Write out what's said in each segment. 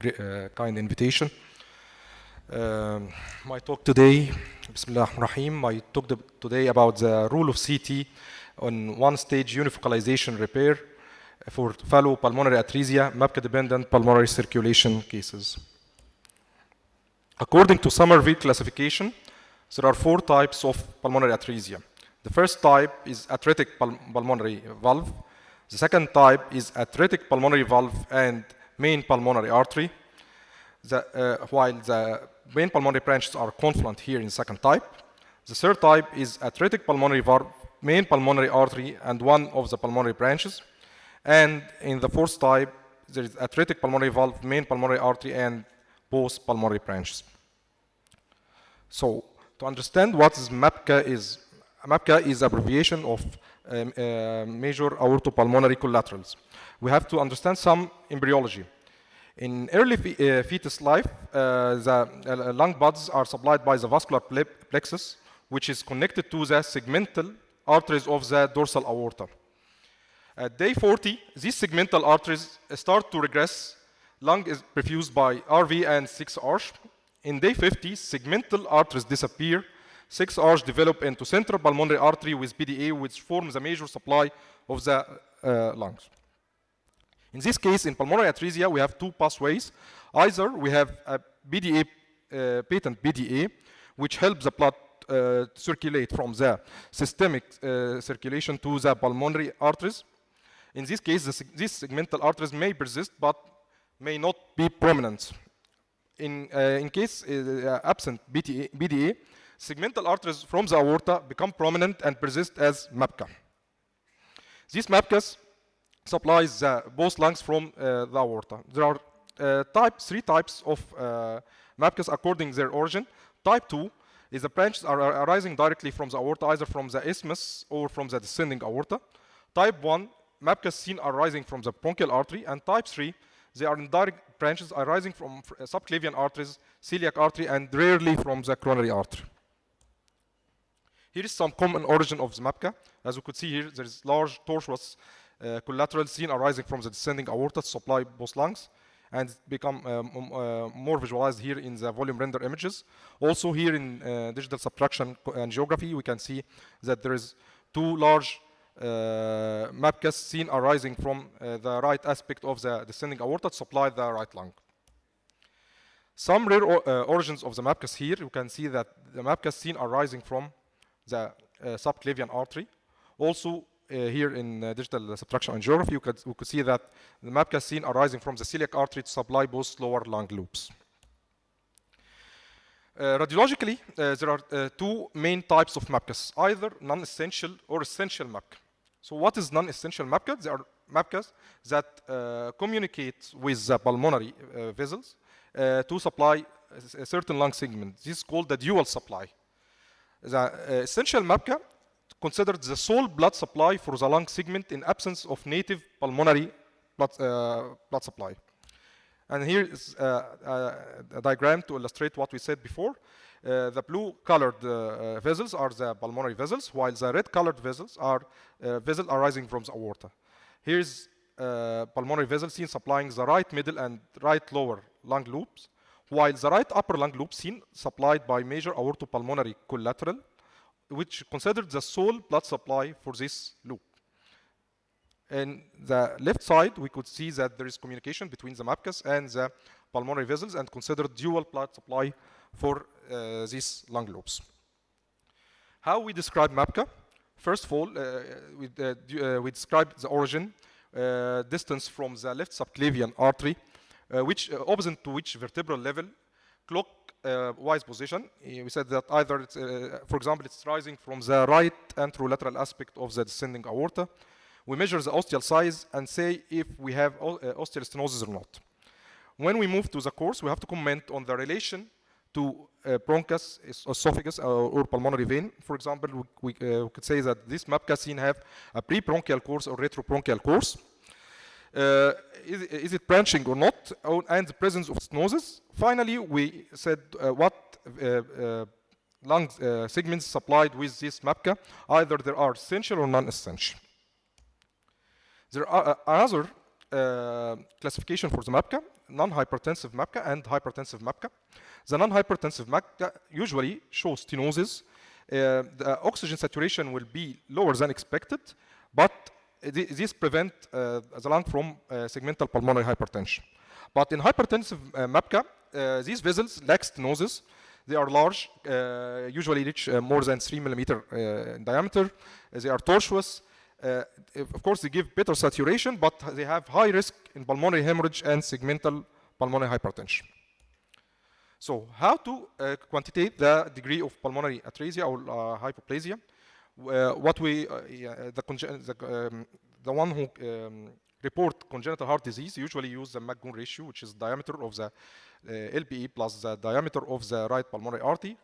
kind invitation. My talk today, Bismillahirrahmanirrahim, my talk today about the role of CT on one-stage unifocalization repair for fallow pulmonary atresia, MAPCA-dependent pulmonary circulation cases. According to Somerville classification, there are 4 types of pulmonary atresia. The first type is atretic pulmonary valve. The second type is atretic pulmonary valve and main pulmonary artery. While the main pulmonary branches are confluent here in the second type. The third type is atretic pulmonary valve, main pulmonary artery, and one of the pulmonary branches. And in the fourth type, there is atretic pulmonary valve, main pulmonary artery, and both pulmonary branches. So, to understand what is MAPCA is abbreviation of major aortopulmonary collaterals. We have to understand some embryology. In early fetus life, the lung buds are supplied by the vascular plexus, which is connected to the segmental arteries of the dorsal aorta. At day 40, these segmental arteries start to regress. Lung is perfused by RV and 6-arch. In day 50, segmental arteries disappear. 6-arch develop into central pulmonary artery with PDA, which forms a major supply of the lungs. In this case, in pulmonary atresia, we have 2 pathways. Either we have a PDA, patent PDA, which helps the blood circulate from the systemic circulation to the pulmonary arteries. In this case, these segmental arteries may persist, but may not be prominent. In case absent PDA, segmental arteries from the aorta become prominent and persist as MAPCA. These MAPCAs supplies both lungs from the aorta. There are 3 types of MAPCAs according to their origin. Type 2 is the branches are arising directly from the aorta, either from the isthmus or from the descending aorta. Type 1, MAPCAs seen arising from the bronchial artery. And type 3, they are indirect branches arising from subclavian arteries, celiac artery, and rarely from the coronary artery. Here is some common origin of the MAPCA. As you could see here, there is large tortuous collateral seen arising from the descending aorta to supply both lungs, and become more visualized here in the volume render images. Also here in digital subtraction angiography, we can see that there is 2 large MAPCAs seen arising from the right aspect of the descending aorta to supply the right lung. Some rare origins of the MAPCAs here, you can see that the MAPCAs seen arising from the subclavian artery. Also here in digital subtraction angiography, you could see that the MAPCA seen arising from the celiac artery to supply both lower lung loops. Radiologically, there are 2 main types of MAPCAs, either non-essential or essential MAPCA. So what is non-essential MAPCA? They are MAPCAs that communicate with the pulmonary vessels to supply a certain lung segment. This is called the dual supply. The essential MAPCA considered the sole blood supply for the lung segment in absence of native pulmonary blood supply. And here is a diagram to illustrate what we said before. The blue-colored vessels are the pulmonary vessels, while the red-colored vessels are vessels arising from the aorta. Here's pulmonary vessel seen supplying the right middle and right lower lung loops, while the right upper lung loop seen supplied by major aortopulmonary collateral, which considered the sole blood supply for this loop. In the left side, we could see that there is communication between the MAPCAs and the pulmonary vessels and considered dual blood supply for these lung loops. How we describe MAPCA? First of all, we describe the origin, distance from the left subclavian artery, which opposite to which vertebral level, clockwise position. We said that either, it's, for example, it's rising from the right anterolateral aspect of the descending aorta. We measure the ostial size and say if we have ostial stenosis or not. When we move to the course, we have to comment on the relation to bronchus, esophagus, or pulmonary vein. For example, we could say that this MAPCA seen have a pre-bronchial course or retrobronchial course. Is it branching or not, and the presence of stenosis. Finally, we said what lung segments supplied with this MAPCA, either they are essential or non-essential. There are another classification for the MAPCA. non-hypertensive MAPCA and hypertensive MAPCA. The non-hypertensive MAPCA usually shows stenosis. The oxygen saturation will be lower than expected, but this prevent the lung from segmental pulmonary hypertension. But in hypertensive MAPCA, these vessels lack stenosis. They are large, usually reach more than 3 millimeter in diameter. They are tortuous. Of course, they give better saturation, but they have high risk in pulmonary hemorrhage and segmental pulmonary hypertension. So, how to quantitate the degree of pulmonary atresia or hypoplasia? The one who report congenital heart disease usually use the McGoon ratio, which is diameter of the LPE plus the diameter of the right pulmonary artery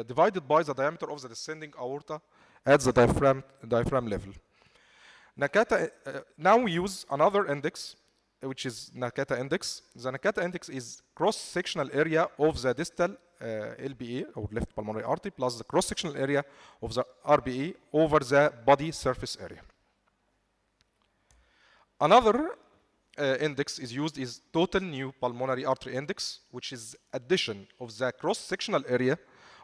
divided by the diameter of the descending aorta at the diaphragm level. Nakata, now we use another index, which is Nakata index. The Nakata index is cross-sectional area of the distal LPA or left pulmonary artery plus the cross-sectional area of the RPA over the body surface area. Another index is used is total new pulmonary artery index, which is addition of the cross-sectional area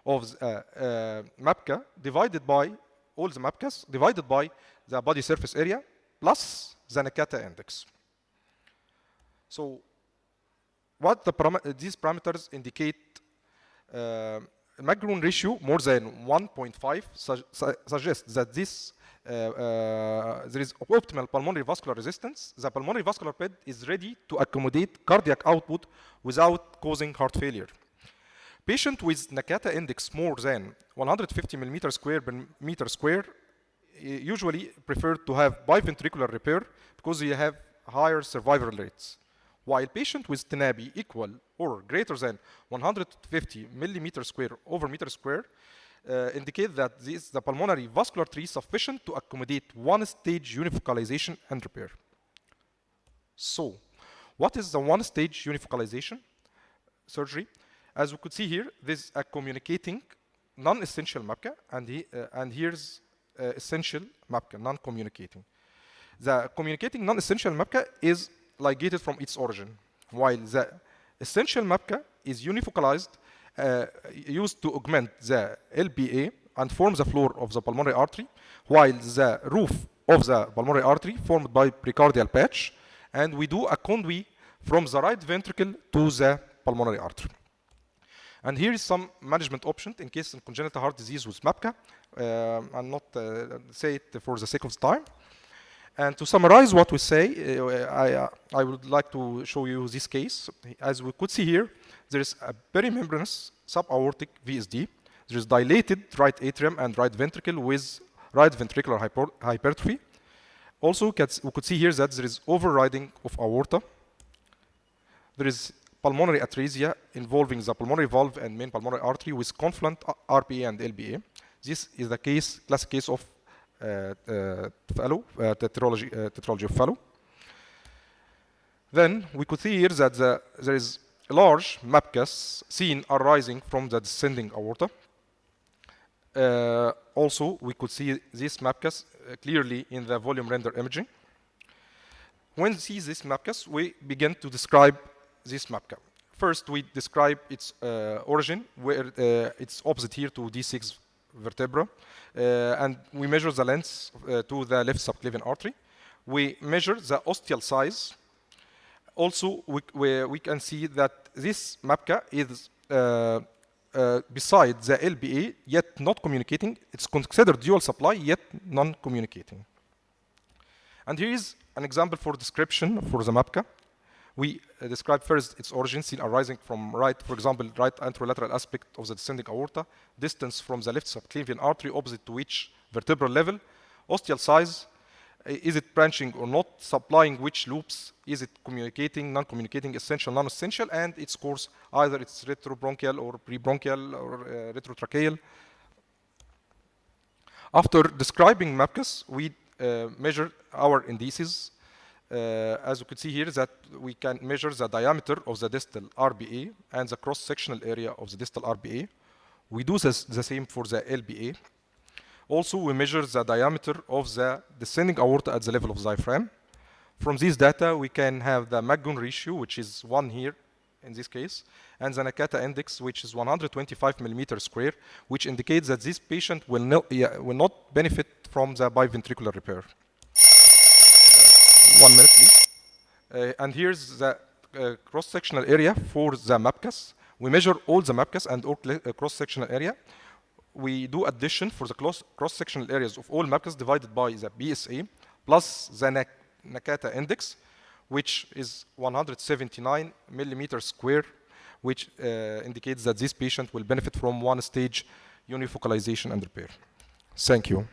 of the MAPCA divided by all the MAPCAs divided by the body surface area plus the Nakata index. So, what these parameters indicate? McGoon ratio more than 1.5 suggests that this there is optimal pulmonary vascular resistance. The pulmonary vascular bed is ready to accommodate cardiac output without causing heart failure. Patient with Nakata index more than 150 millimeter square per meter square usually prefer to have biventricular repair because they have higher survival rates. While patient with TNABI equal or greater than 150 millimeter square over meter square indicate that the pulmonary vascular tree is sufficient to accommodate one-stage unifocalization and repair. So, what is the one-stage unifocalization surgery? As we could see here, this is a communicating non-essential MAPCA, and here's essential MAPCA, non-communicating. The communicating non-essential MAPCA is ligated from its origin, while the essential MAPCA is unifocalized, used to augment the LPA and form the floor of the pulmonary artery, while the roof of the pulmonary artery formed by precardial patch, and we do a conduit from the right ventricle to the pulmonary artery. And here is some management option in case of congenital heart disease with MAPCA. I'll not say it for the sake of time. And to summarize what we say, I would like to show you this case. As we could see here, there is a perimembranous subaortic VSD. There is dilated right atrium and right ventricle with right ventricular hypertrophy. Also, we could see here that there is overriding of aorta. There is pulmonary atresia involving the pulmonary valve and main pulmonary artery with confluent RPA and LPA. This is the classic case of tetralogy of Fallot. Then we could see here that there is large MAPCAs seen arising from the descending aorta. Also, we could see these MAPCAs clearly in the volume render imaging. When we see these MAPCAs, we begin to describe this MAPCA. First, we describe its origin, where it's opposite here to D6 vertebra, and we measure the length to the left subclavian artery. We measure the ostial size. Also, we can see that this MAPCA is beside the LPA, yet not communicating. It's considered dual supply, yet non-communicating. And here is an example for description for the MAPCA. We describe first its origin, seen arising from right, for example, right anterolateral aspect of the descending aorta, distance from the left subclavian artery opposite to which vertebral level, ostial size, is it branching or not, supplying which loops, is it communicating, non-communicating, essential, non-essential, and its course, either it's retrobronchial or prebronchial or retrotracheal. After describing MAPCAs, we measure our indices. As you can see here, that we can measure the diameter of the distal RBA and the cross-sectional area of the distal RBA. We do the same for the LBA. Also, we measure the diameter of the descending aorta at the level of the diaphragm. From these data, we can have the McGoon ratio, which is 1 here in this case, and the Nakata index, which is 125 millimeters square, which indicates that this patient will not benefit from the biventricular repair. 1 minute, please. And here's the cross-sectional area for the MAPCAS. We measure all the MAPCAS and all cross-sectional area. We do addition for the cross-sectional areas of all MAPCAS divided by the BSA plus the Nakata index, which is 179 millimeters square, which indicates that this patient will benefit from one-stage unifocalization and repair. Thank you.